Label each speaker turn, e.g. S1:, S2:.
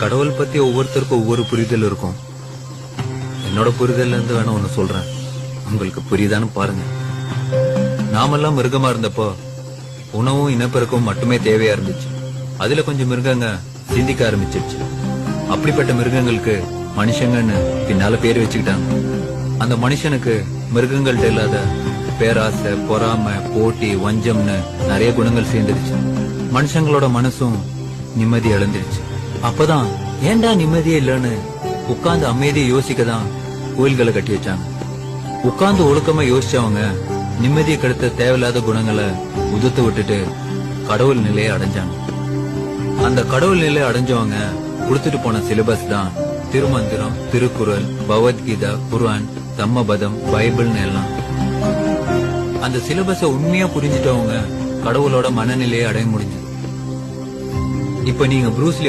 S1: கடவுள் பத்தி ஒவ்வொருத்தருக்கும் ஒவ்வொரு புரிதல் இருக்கும். என்னோட புரிதல்ல இருந்து வேணா ஒண்ணு சொல்றேன், உங்களுக்கு புரியுதான்னு பாருங்க. நாமெல்லாம் மிருகமா இருந்தப்போ உணவும் இனப்பெருக்கவும் மட்டுமே தேவையா இருந்துச்சு. அதுல கொஞ்சம் மிருகங்க சிந்திக்க ஆரம்பிச்சிருச்சு. அப்படிப்பட்ட மிருகங்களுக்கு மனுஷங்கன்னு பின்னால பேர் வச்சுக்கிட்டாங்க. அந்த மனுஷனுக்கு மிருகங்கள்ட்ட இல்லாத பேராசை, பொறாமை, போட்டி, வஞ்சம்னு நிறைய குணங்கள் சேர்ந்துருச்சு. மனுஷங்களோட மனசும் நிம்மதி இழந்துருச்சு. அப்பதான் ஏண்டா நிம்மதியே இல்லன்னு உட்கார்ந்து அமைதியை யோசிக்கதான் கோயில்களை கட்டி வச்சாங்க. உட்கார்ந்து ஒழுக்கமா யோசிச்சவங்க நிம்மதியை கெடுத்த தேவையில்லாத குணங்களை உதுத்து விட்டுட்டு கடவுள் நிலையை அடைஞ்சாங்க. அந்த கடவுள் நிலையை அடைஞ்சவங்க கொடுத்துட்டு போன சிலபஸ் தான் திருமந்திரம், திருக்குறள், பகவத்கீதா, குர்ஆன், தம்மபதம், பைபிள்னு எல்லாம். அந்த சிலபஸ உண்மையா புரிஞ்சிட்டவங்க கடவுளோட மனநிலையை அடைய முடிஞ்சது. இப்ப நீங்க ப்ரூஸ்லி